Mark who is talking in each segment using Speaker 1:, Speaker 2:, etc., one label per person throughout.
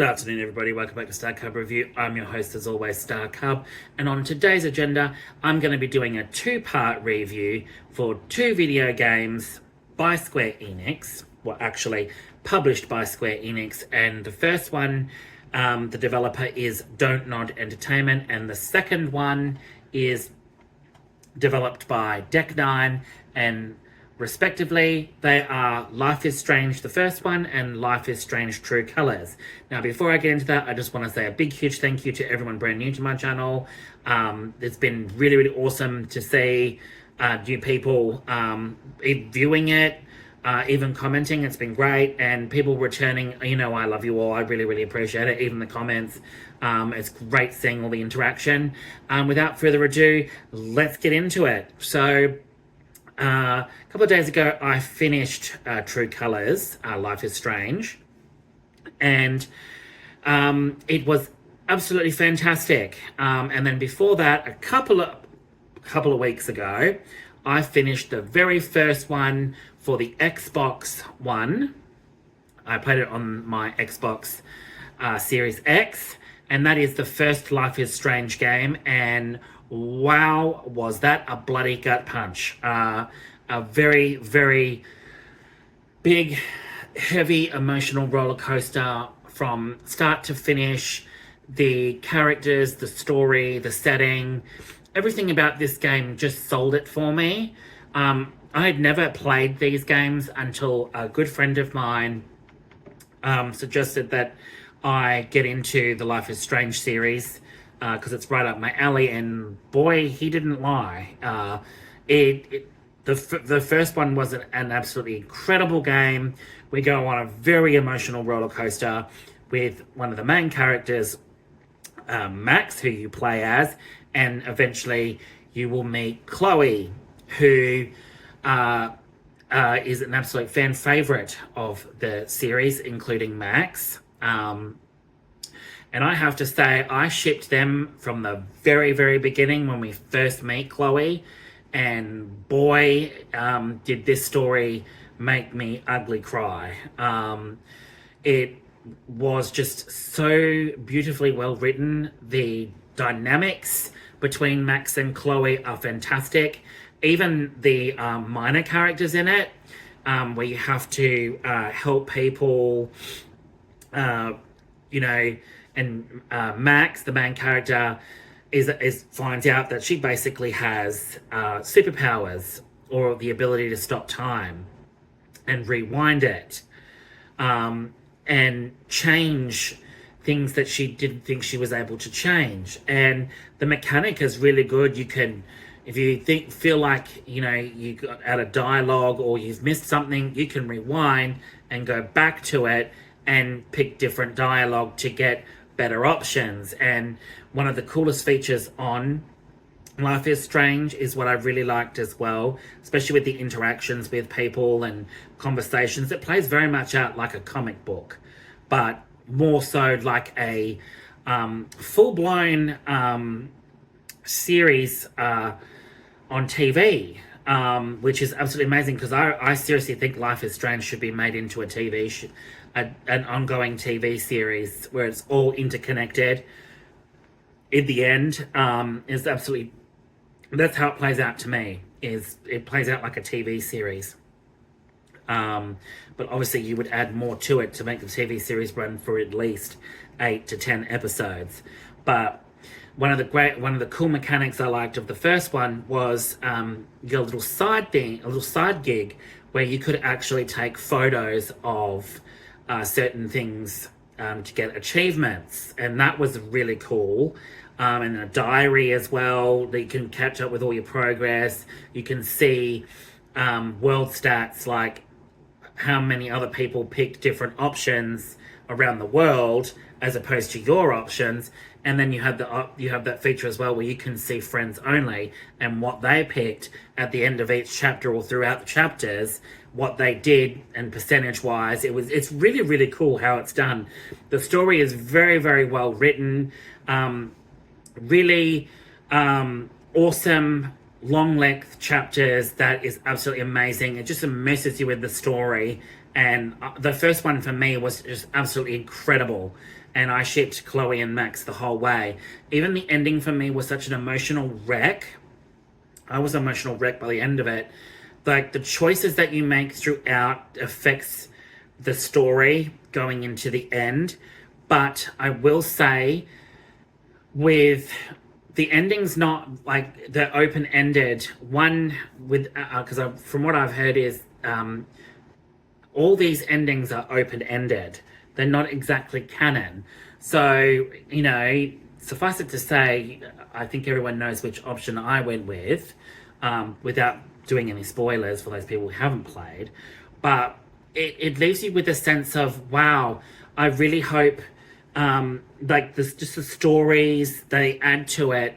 Speaker 1: Good afternoon, everybody. Welcome back to Starcub Review. I'm your host, as always, Starcub. And on today's agenda, I'm going to be doing a two-part review for two video games by Square Enix. Well, actually, published by Square Enix. And the first one, the developer is Don't Nod Entertainment. And the second one is developed by Deck9 and respectively, they are Life is Strange, the first one, and Life is Strange True Colors. Now, before I get into that, I just want to say a big, huge thank you to everyone brand new to my channel. It's been really, really awesome to see new people viewing it, even commenting. It's been great, and people returning. You know, I love you all. I really, really appreciate it. Even the comments. It's great seeing all the interaction. Without further ado, let's get into it. So, a couple of days ago, I finished True Colors, Life is Strange, and it was absolutely fantastic. And then before that, a couple of weeks ago, I finished the very first one for the Xbox One. I played it on my Xbox Series X, and that is the first Life is Strange game, and wow, was that a bloody gut punch. A very, very big, heavy emotional roller coaster from start to finish. The characters, the story, the setting, everything about this game just sold it for me. I had never played these games until a good friend of mine suggested that I get into the Life is Strange series, because it's right up my alley, and boy, he didn't lie. The first one was an absolutely incredible game. We go on a very emotional roller coaster with one of the main characters, Max, who you play as, and eventually you will meet Chloe, who is an absolute fan favorite of the series, including Max. And I have to say, I shipped them from the very, very beginning when we first meet Chloe. And boy, did this story make me ugly cry. It was just so beautifully well written. The dynamics between Max and Chloe are fantastic. Even the minor characters in it, where you have to help people, and Max, the main character, finds out that she basically has superpowers, or the ability to stop time and rewind it, and change things that she didn't think she was able to change. And the mechanic is really good. You can, if you feel like you got out of dialogue or you've missed something, you can rewind and go back to it and pick different dialogue to get better options. And one of the coolest features on Life is Strange is what I really liked as well, especially with the interactions with people and conversations. It plays very much out like a comic book, but more so like a full-blown series on TV, which is absolutely amazing, because I seriously think Life is Strange should be made into a TV an ongoing TV series where it's all interconnected. In the end, is absolutely, that's how it plays out to me. Is it plays out like a TV series. But obviously you would add more to it to make the TV series run for at least 8 to 10 episodes. But one of the cool mechanics I liked of the first one was your little side gig where you could actually take photos of certain things to get achievements, and that was really cool. And a diary as well that you can catch up with all your progress. You can see world stats, like how many other people picked different options around the world as opposed to your options. And then you have that feature as well where you can see friends only and what they picked at the end of each chapter or throughout the chapters, what they did, and percentage wise. It's really, really cool how it's done. The story is very, very well written. Really awesome long length chapters that is absolutely amazing. It just immerses you with the story, and the first one for me was just absolutely incredible. and I shipped Chloe and Max the whole way. Even the ending for me was such an emotional wreck. I was an emotional wreck by the end of it. Like, the choices that you make throughout affects the story going into the end. But I will say, with the ending's not like the open-ended one, with because from what I've heard is all these endings are open-ended. They're not exactly canon. So, you know, suffice it to say, I think everyone knows which option I went with, without doing any spoilers for those people who haven't played. But it leaves you with a sense of, wow, I really hope, like, this, just the stories they add to it,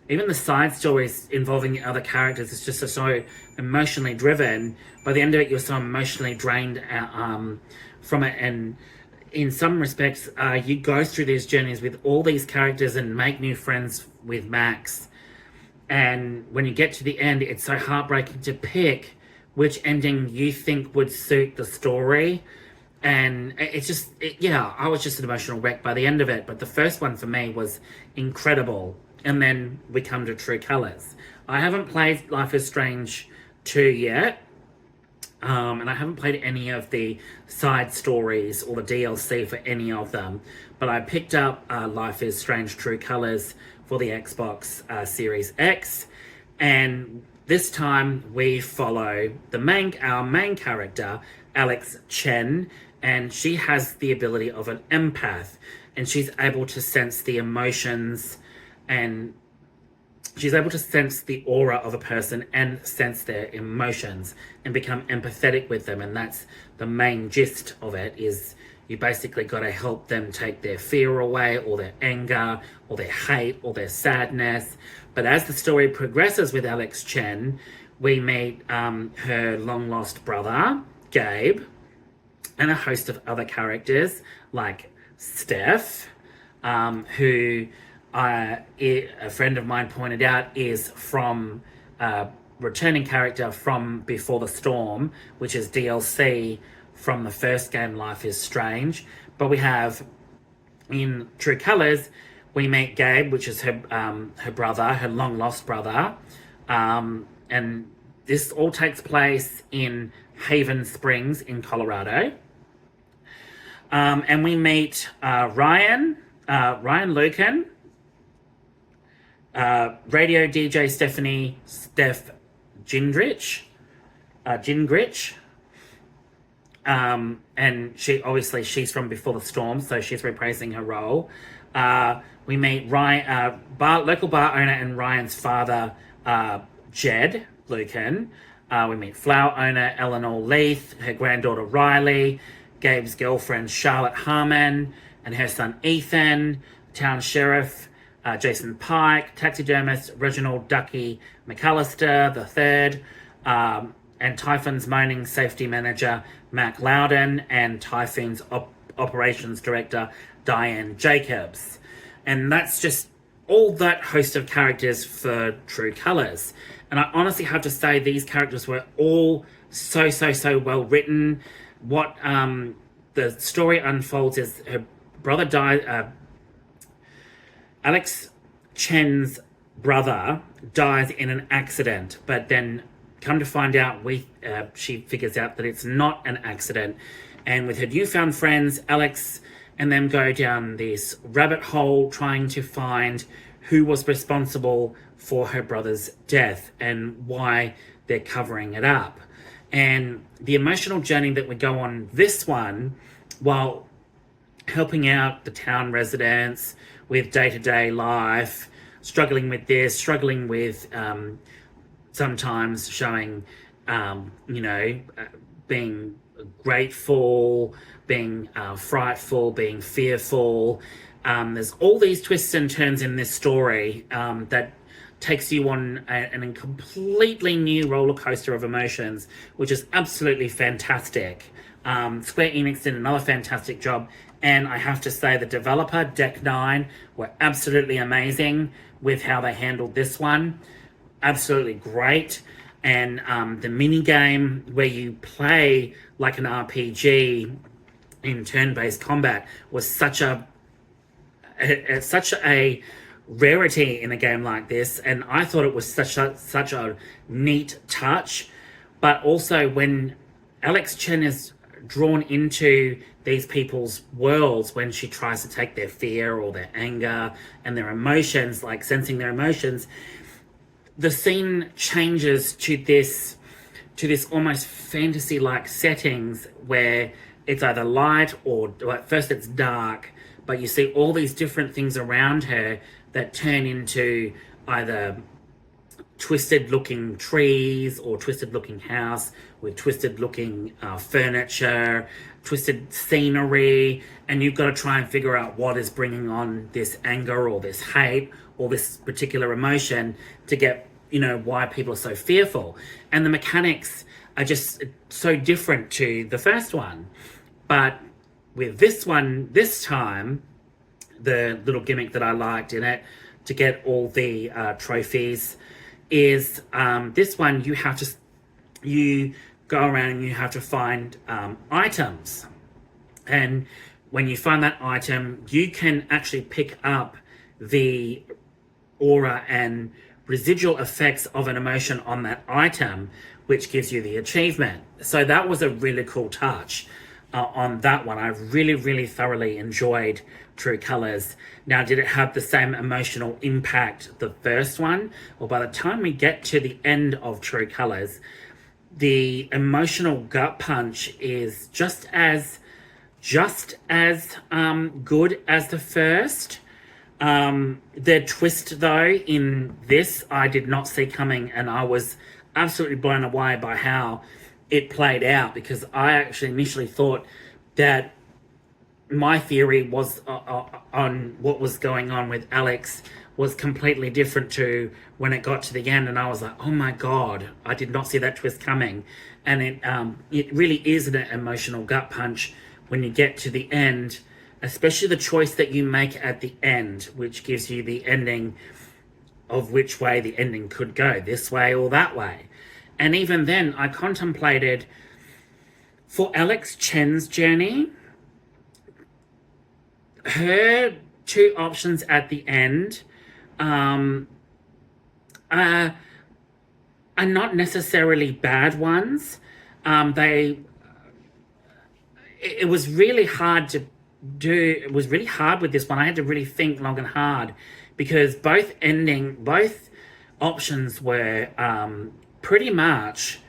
Speaker 1: even the side stories involving the other characters, is just so emotionally driven. By the end of it, you're so emotionally drained from it. And in some respects, you go through these journeys with all these characters and make new friends with Max. And when you get to the end, it's so heartbreaking to pick which ending you think would suit the story. And it's just, yeah, I was just an emotional wreck by the end of it. But the first one for me was incredible. And then we come to True Colors. I haven't played Life is Strange 2 yet. And I haven't played any of the side stories or the DLC for any of them. But I picked up Life is Strange True Colors for the Xbox Series X. And this time we follow our main character, Alex Chen. And she has the ability of an empath. And she's able to sense the emotions, and she's able to sense the aura of a person and sense their emotions and become empathetic with them. And that's the main gist of it, is you basically got to help them take their fear away, or their anger, or their hate, or their sadness. But as the story progresses with Alex Chen, we meet her long-lost brother, Gabe, and a host of other characters like Steph, who a friend of mine pointed out is from returning character from Before the Storm, which is DLC from the first game, Life is Strange. But we have, in True Colors, we meet Gabe, which is her brother, her long lost brother, and this all takes place in Haven Springs in Colorado. And we meet Ryan Lucan, radio DJ Steph Gingrich, and she's from Before the Storm, so she's reprising her role. We meet Ryan, local bar owner, and Ryan's father, Jed Lucan. We meet flower owner Eleanor Leith, her granddaughter Riley, Gabe's girlfriend Charlotte Harmon, and her son Ethan, town sheriff Jason Pike, taxidermist Reginald Ducky McAllister III, and Typhoon's mining safety manager Mac Loudon, and Typhoon's operations director Diane Jacobs. And that's just all that host of characters for True Colors. And I honestly have to say, these characters were all so well written. What the story unfolds is her brother died. Alex Chen's brother dies in an accident, but then come to find out, she figures out that it's not an accident. And with her newfound friends, Alex and them go down this rabbit hole trying to find who was responsible for her brother's death and why they're covering it up. And the emotional journey that we go on this one, while helping out the town residents with day-to-day life, struggling with this, struggling with sometimes showing, being grateful, being frightful, being fearful. There's all these twists and turns in this story that takes you on a completely new roller coaster of emotions, which is absolutely fantastic. Square Enix did another fantastic job, and I have to say the developer, Deck 9, were absolutely amazing with how they handled this one. Absolutely great. And the mini game where you play like an RPG in turn-based combat was such a it's such a rarity in a game like this, and I thought it was such a neat touch. But also when Alex Chen is drawn into these people's worlds, when she tries to take their fear or their anger and their emotions, like sensing their emotions, the scene changes to this almost fantasy-like settings where it's either light or at first it's dark, but you see all these different things around her that turn into either twisted looking trees or twisted looking house with twisted looking furniture, twisted scenery, and you've got to try and figure out what is bringing on this anger or this hate or this particular emotion to get, why people are so fearful. And the mechanics are just so different to the first one. But with this one, this time, the little gimmick that I liked in it to get all the trophies is this one you go around and you have to find items, and when you find that item you can actually pick up the aura and residual effects of an emotion on that item, which gives you the achievement. So that was a really cool touch on that one. I really thoroughly enjoyed True Colors. Now, did it have the same emotional impact the first one? Well, by the time we get to the end of True Colors, the emotional gut punch is just as good as the first. The twist, though, in this I did not see coming, and I was absolutely blown away by how it played out, because I actually initially thought that my theory was on what was going on with Alex was completely different to when it got to the end, and I was like, oh my god, I did not see that twist coming. And it really is an emotional gut punch when you get to the end, especially the choice that you make at the end, which gives you the ending of which way the ending could go, this way or that way. And even then, I contemplated, for Alex Chen's journey, her two options at the end are not necessarily bad ones. It was really hard to do. It was really hard with this one. I had to really think long and hard, because both options were pretty much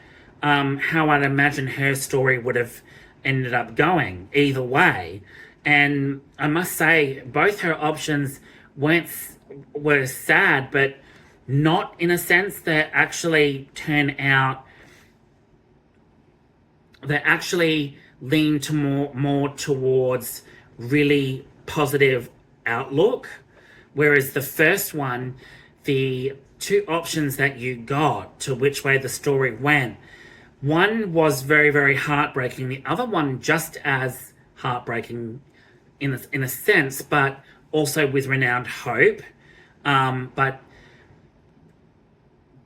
Speaker 1: how I'd imagine her story would have ended up going either way. And I must say, both her options were sad, but not in a sense that actually turn out. They actually lean to more towards really positive outlook, whereas the first one, the two options that you got to which way the story went, one was very heartbreaking, the other one just as heartbreaking in a sense, but also with renowned hope. But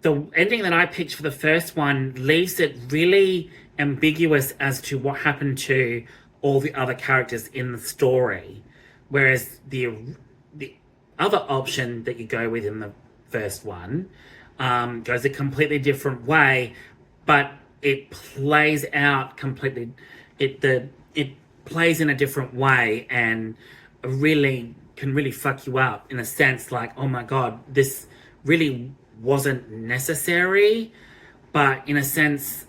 Speaker 1: the ending that I picked for the first one leaves it really ambiguous as to what happened to all the other characters in the story, whereas the other option that you go with in the first one goes a completely different way, but it plays out completely. It plays in a different way and really can really fuck you up in a sense, like, oh my god, this really wasn't necessary. But in a sense,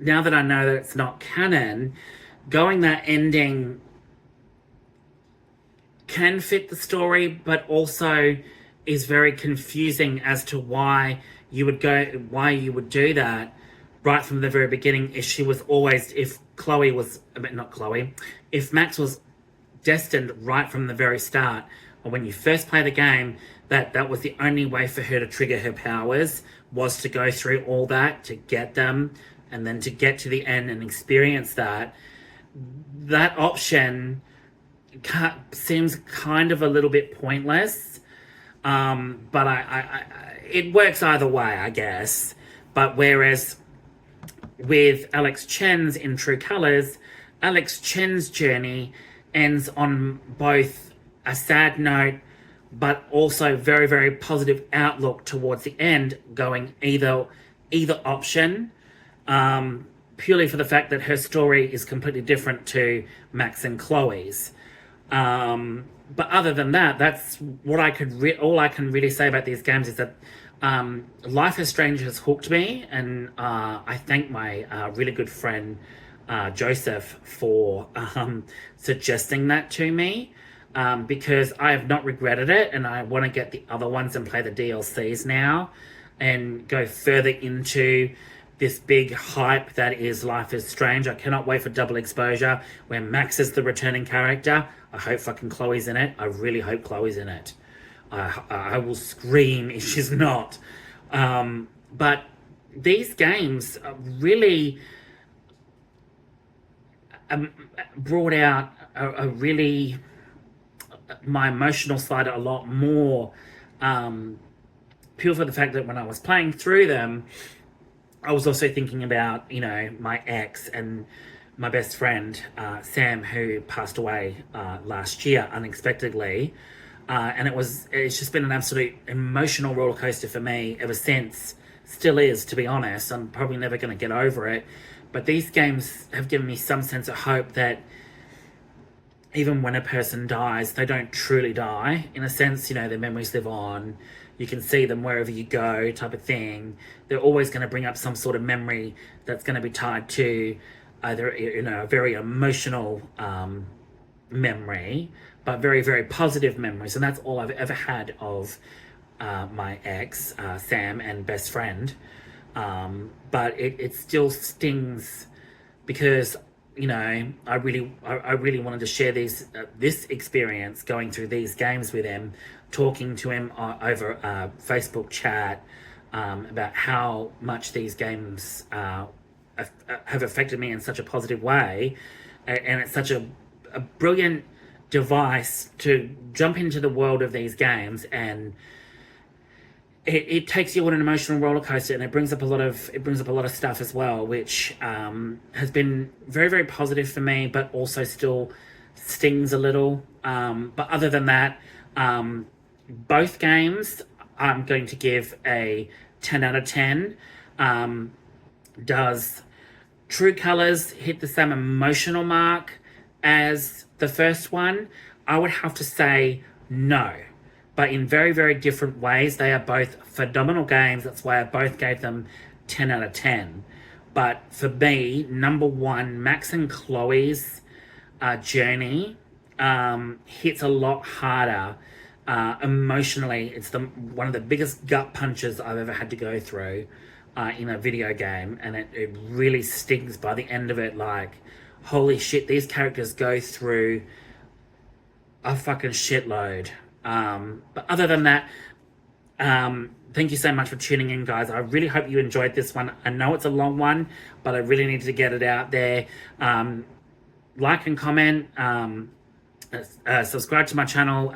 Speaker 1: now that I know that it's not canon, going that ending can fit the story, but also is very confusing as to why you would do that right from the very beginning. If Max was destined right from the very start, or when you first play the game, that was the only way for her to trigger her powers, was to go through all that to get them, and then to get to the end and experience that option seems kind of a little bit pointless. But it works either way, I guess. But whereas with Alex Chen's in True Colors, Alex Chen's journey ends on both a sad note, but also very, very positive outlook towards the end, going either option, purely for the fact that her story is completely different to Max and Chloe's. But other than that, that's what all I can really say about these games is that Life is Strange has hooked me, and I thank my really good friend Joseph for suggesting that to me, because I have not regretted it, and I want to get the other ones and play the DLCs now and go further into this big hype that is Life is Strange. I cannot wait for Double Exposure, where Max is the returning character. I hope fucking Chloe's in it. I really hope Chloe's in it. I will scream if she's not. But these games really brought out my emotional side a lot more, pure for the fact that when I was playing through them, I was also thinking about, my ex and my best friend, Sam, who passed away last year unexpectedly. And it's just been an absolute emotional roller coaster for me ever since. Still is, to be honest. I'm probably never going to get over it. But these games have given me some sense of hope that even when a person dies, they don't truly die. In a sense, their memories live on. You can see them wherever you go, type of thing. They're always going to bring up some sort of memory that's going to be tied to either a very emotional memory, but very, very positive memories. And that's all I've ever had of my ex, Sam, and best friend. But it still stings because I really wanted to share this experience going through these games with him, talking to him over Facebook chat about how much these games have affected me in such a positive way, and it's such a brilliant device to jump into the world of these games, and it takes you on an emotional roller coaster, and it brings up a lot of stuff as well, which has been very, very positive for me, but also still stings a little. But other than that, both games I'm going to give a 10 out of 10. Does True Colors hit the same emotional mark as the first one? I would have to say no. But in very, very different ways. They are both phenomenal games. That's why I both gave them 10 out of 10. But for me, number one, Max and Chloe's journey hits a lot harder emotionally. It's one of the biggest gut punches I've ever had to go through in a video game. And it really stings by the end of it. Like, holy shit, these characters go through a fucking shitload. But other than that, thank you so much for tuning in, guys. I really hope you enjoyed this one. I know it's a long one, but I really needed to get it out there. Like and comment, subscribe to my channel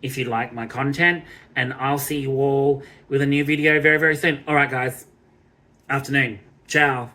Speaker 1: if you like my content, and I'll see you all with a new video very, very soon. All right, guys. Afternoon. Ciao.